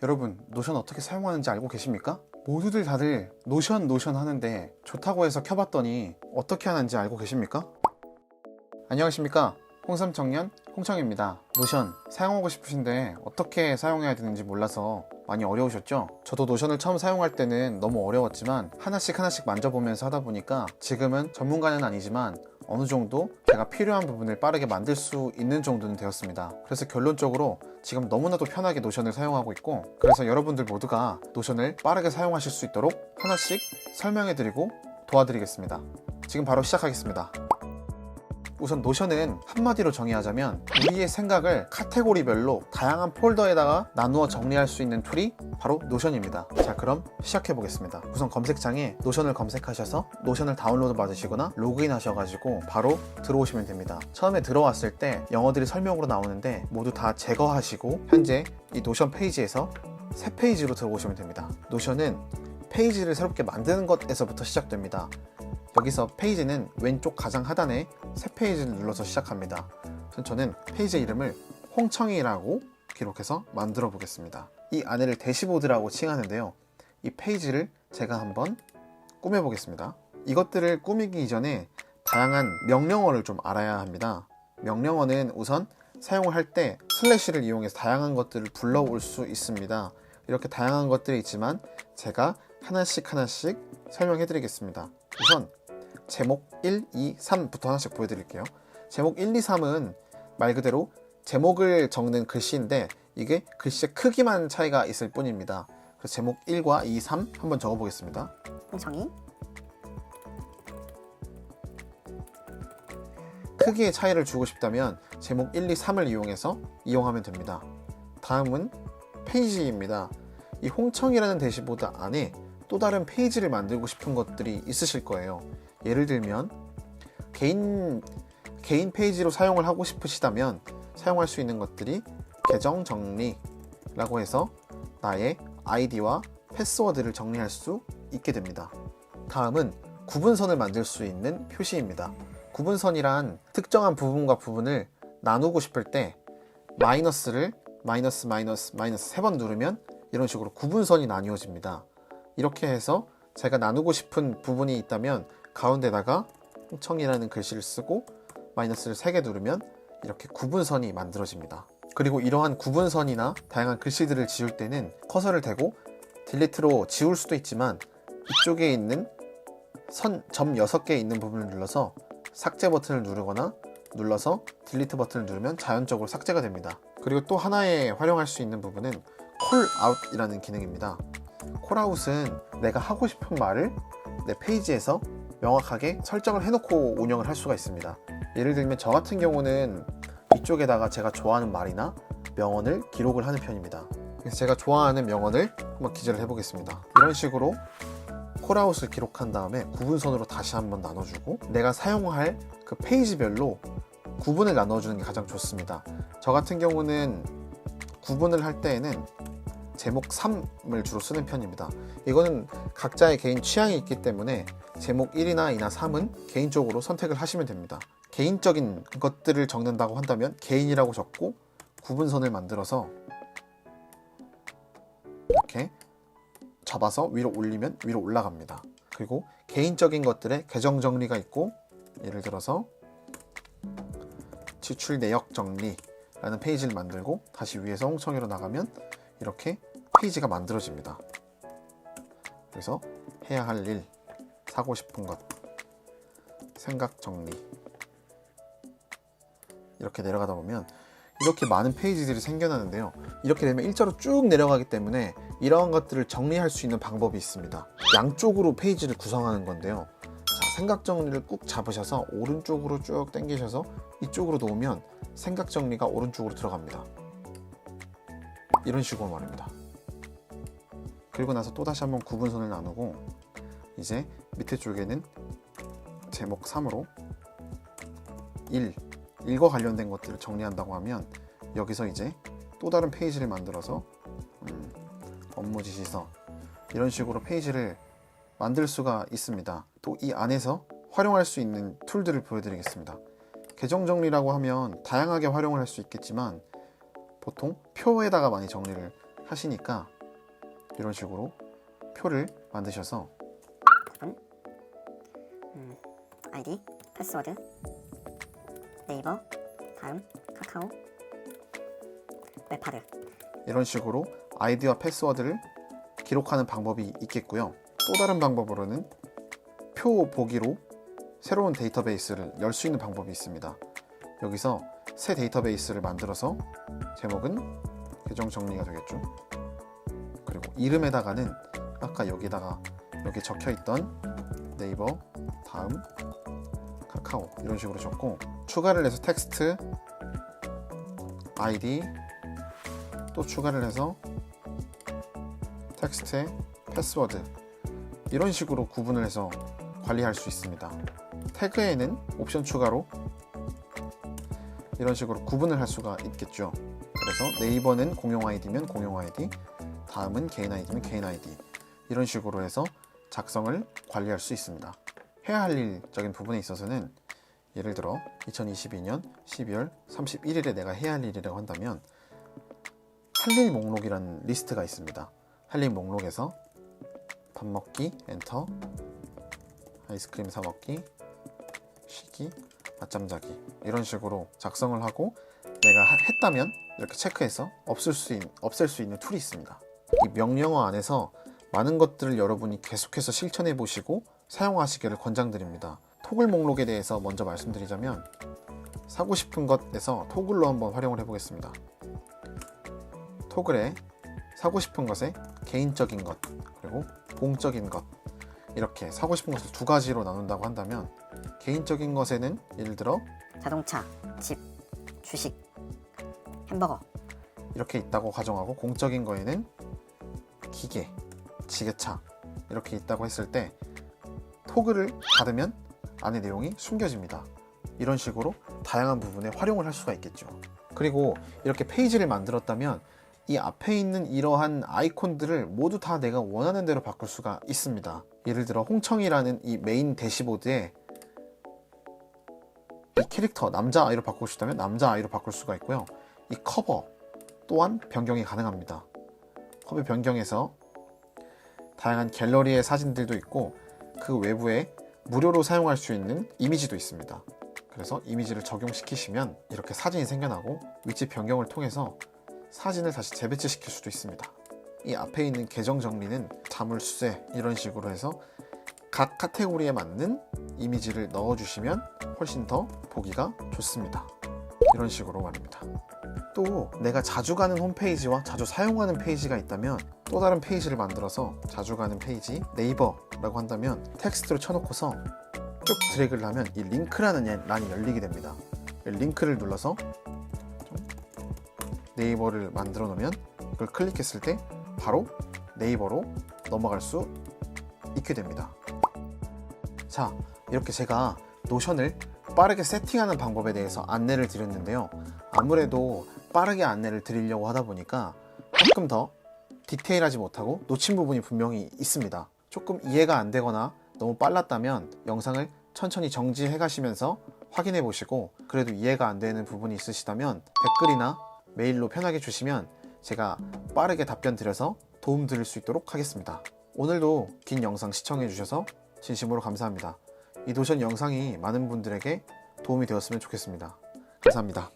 여러분, 노션 어떻게 사용하는지 알고 계십니까? 모두들 다들 노션 하는데 좋다고 해서 켜봤더니 어떻게 하는지 알고 계십니까? 안녕하십니까? 홍삼청년 홍청입니다. 노션 사용하고 싶으신데 어떻게 사용해야 되는지 몰라서 많이 어려우셨죠? 저도 노션을 처음 사용할 때는 너무 어려웠지만 하나씩 만져보면서 하다 보니까 지금은 전문가는 아니지만 어느 정도 제가 필요한 부분을 빠르게 만들 수 있는 정도는 되었습니다. 그래서 결론적으로 지금 너무나도 편하게 노션을 사용하고 있고, 그래서 여러분들 모두가 노션을 빠르게 사용하실 수 있도록 하나씩 설명해드리고 도와드리겠습니다. 지금 바로 시작하겠습니다. 우선 노션은 한마디로 정의하자면 우리의 생각을 카테고리별로 다양한 폴더에다가 나누어 정리할 수 있는 툴이 바로 노션입니다. 자, 그럼 시작해 보겠습니다. 우선 검색창에 노션을 검색하셔서 노션을 다운로드 받으시거나 로그인 하셔가지고 바로 들어오시면 됩니다. 처음에 들어왔을 때 영어들이 설명으로 나오는데 모두 다 제거하시고 현재 이 노션 페이지에서 새 페이지로 들어오시면 됩니다. 노션은 페이지를 새롭게 만드는 것에서부터 시작됩니다. 여기서 페이지는 왼쪽 가장 하단에 새 페이지를 눌러서 시작합니다. 저는 페이지 이름을 홍청이라고 기록해서 만들어 보겠습니다. 이 안에를 대시보드라고 칭하는데요. 이 페이지를 제가 한번 꾸며 보겠습니다. 이것들을 꾸미기 이전에 다양한 명령어를 좀 알아야 합니다. 명령어는 우선 사용을 할 때 슬래시를 이용해서 다양한 것들을 불러올 수 있습니다. 이렇게 다양한 것들이 있지만 제가 하나씩 설명해 드리겠습니다. 우선 제목 1, 2, 3부터 하나씩 보여드릴게요. 제목 1, 2, 3은 말 그대로 제목을 적는 글씨인데 이게 글씨의 크기만 차이가 있을 뿐입니다. 그래서 제목 1과 2, 3 한번 적어보겠습니다. 홍청이 크기의 차이를 주고 싶다면 제목 1, 2, 3을 이용하면 됩니다. 다음은 페이지입니다. 이 홍청이라는 대시보드 안에 또 다른 페이지를 만들고 싶은 것들이 있으실 거예요. 예를 들면 개인 페이지로 사용을 하고 싶으시다면 사용할 수 있는 것들이 계정 정리라고 해서 나의 아이디와 패스워드를 정리할 수 있게 됩니다. 다음은 구분선을 만들 수 있는 표시입니다. 구분선이란 특정한 부분과 부분을 나누고 싶을 때 마이너스를 마이너스 3번 누르면 이런 식으로 구분선이 나뉘어집니다. 이렇게 해서 제가 나누고 싶은 부분이 있다면 가운데다가 홍청이라는 글씨를 쓰고 마이너스를 3개 누르면 이렇게 구분선이 만들어집니다. 그리고 이러한 구분선이나 다양한 글씨들을 지울 때는 커서를 대고 딜리트로 지울 수도 있지만 이쪽에 있는 점 6개 있는 부분을 눌러서 삭제 버튼을 누르거나 눌러서 딜리트 버튼을 누르면 자연적으로 삭제가 됩니다. 그리고 또 하나의 활용할 수 있는 부분은 콜아웃이라는 기능입니다. 콜아웃은 내가 하고 싶은 말을 내 페이지에서 명확하게 설정을 해놓고 운영을 할 수가 있습니다. 예를 들면 저 같은 경우는 이쪽에다가 제가 좋아하는 말이나 명언을 기록을 하는 편입니다. 그래서 제가 좋아하는 명언을 한번 기재를 해보겠습니다. 이런 식으로 콜아웃을 기록한 다음에 구분선으로 다시 한번 나눠주고 내가 사용할 그 페이지별로 구분을 나눠주는 게 가장 좋습니다. 저 같은 경우는 구분을 할 때에는 제목 3을 주로 쓰는 편입니다. 이거는 각자의 개인 취향이 있기 때문에 제목 1이나 2나 3은 개인적으로 선택을 하시면 됩니다. 개인적인 것들을 적는다고 한다면 개인이라고 적고 구분선을 만들어서 이렇게 잡아서 위로 올리면 위로 올라갑니다. 그리고 개인적인 것들의 계정 정리가 있고, 예를 들어서 지출 내역 정리라는 페이지를 만들고 다시 위에서 홍청이로 나가면 이렇게 페이지가 만들어집니다. 그래서 해야 할 일, 사고 싶은 것, 생각 정리 이렇게 내려가다 보면 이렇게 많은 페이지들이 생겨나는데요. 이렇게 되면 일자로 쭉 내려가기 때문에 이러한 것들을 정리할 수 있는 방법이 있습니다. 양쪽으로 페이지를 구성하는 건데요. 자, 생각 정리를 꾹 잡으셔서 오른쪽으로 쭉 당기셔서 이쪽으로 놓으면 생각 정리가 오른쪽으로 들어갑니다. 이런 식으로 말입니다. 그리고 나서 또다시 한번 구분선을 나누고 이제 밑에 쪽에는 제목 3으로 1과 관련된 것들을 정리한다고 하면 여기서 이제 또 다른 페이지를 만들어서 업무 지시서 이런 식으로 페이지를 만들 수가 있습니다. 또 이 안에서 활용할 수 있는 툴들을 보여드리겠습니다. 계정 정리라고 하면 다양하게 활용을 할 수 있겠지만 보통 표에다가 많이 정리를 하시니까 이런 식으로 표를 만드셔서 아이디, 패스워드, 네이버, 다음, 카카오, 웹하드. 이런 식으로 아이디와 패스워드를 기록하는 방법이 있겠고요. 또 다른 방법으로는 표 보기로 새로운 데이터베이스를 열 수 있는 방법이 있습니다. 여기서 새 데이터베이스를 만들어서 제목은 계정 정리가 되겠죠. 그리고 이름에다가는 아까 여기다가 여기 적혀있던 네이버, 다음, 카카오 이런 식으로 적고, 추가를 해서 텍스트, 아이디, 또 추가를 해서 텍스트에 패스워드, 이런 식으로 구분을 해서 관리할 수 있습니다. 태그에는 옵션 추가로 이런 식으로 구분을 할 수가 있겠죠. 그래서 네이버는 공용 아이디면 공용 아이디, 다음은 개인 아이디면 개인 아이디, 이런 식으로 해서 작성을 관리할 수 있습니다. 해야 할 일적인 부분에 있어서는 예를 들어 2022년 12월 31일에 내가 해야 할 일이라고 한다면 할 일 목록이라는 리스트가 있습니다. 할 일 목록에서 밥 먹기, 엔터, 아이스크림 사 먹기, 쉬기, 낮잠 자기, 이런 식으로 작성을 하고 내가 했다면 이렇게 체크해서 없앨 수 있는 툴이 있습니다. 이 명령어 안에서 많은 것들을 여러분이 계속해서 실천해 보시고 사용하시기를 권장드립니다. 토글 목록에 대해서 먼저 말씀드리자면, 사고 싶은 것에서 토글로 한번 활용을 해 보겠습니다. 토글에 사고 싶은 것에 개인적인 것 그리고 공적인 것, 이렇게 사고 싶은 것을 두 가지로 나눈다고 한다면, 개인적인 것에는 예를 들어 자동차, 집, 주식, 햄버거. 이렇게 있다고 가정하고, 공적인 거에는 기계, 지게차 이렇게 있다고 했을 때 토글을 닫으면 안에 내용이 숨겨집니다. 이런 식으로 다양한 부분에 활용을 할 수가 있겠죠. 그리고 이렇게 페이지를 만들었다면 이 앞에 있는 이러한 아이콘들을 모두 다 내가 원하는 대로 바꿀 수가 있습니다. 예를 들어 홍청이라는 이 메인 대시보드에 이 캐릭터 남자 아이로 바꾸고 싶다면 남자 아이로 바꿀 수가 있고요. 이 커버 또한 변경이 가능합니다. 커버 변경해서 다양한 갤러리의 사진들도 있고, 그 외부에 무료로 사용할 수 있는 이미지도 있습니다. 그래서 이미지를 적용시키시면 이렇게 사진이 생겨나고, 위치 변경을 통해서 사진을 다시 재배치시킬 수도 있습니다. 이 앞에 있는 계정 정리는 자물쇠, 이런 식으로 해서 각 카테고리에 맞는 이미지를 넣어주시면 훨씬 더 보기가 좋습니다. 이런 식으로 말입니다. 또 내가 자주 가는 홈페이지와 자주 사용하는 페이지가 있다면 또 다른 페이지를 만들어서, 자주 가는 페이지 네이버라고 한다면 텍스트로 쳐놓고서 쭉 드래그를 하면 이 링크라는 란이 열리게 됩니다. 링크를 눌러서 네이버를 만들어 놓으면 그걸 클릭했을 때 바로 네이버로 넘어갈 수 있게 됩니다. 자, 이렇게 제가 노션을 빠르게 세팅하는 방법에 대해서 안내를 드렸는데요. 아무래도 빠르게 안내를 드리려고 하다 보니까 조금 더 디테일하지 못하고 놓친 부분이 분명히 있습니다. 조금 이해가 안 되거나 너무 빨랐다면 영상을 천천히 정지해 가시면서 확인해 보시고, 그래도 이해가 안 되는 부분이 있으시다면 댓글이나 메일로 편하게 주시면 제가 빠르게 답변 드려서 도움 드릴 수 있도록 하겠습니다. 오늘도 긴 영상 시청해 주셔서 진심으로 감사합니다. 이 노션 영상이 많은 분들에게 도움이 되었으면 좋겠습니다. 감사합니다.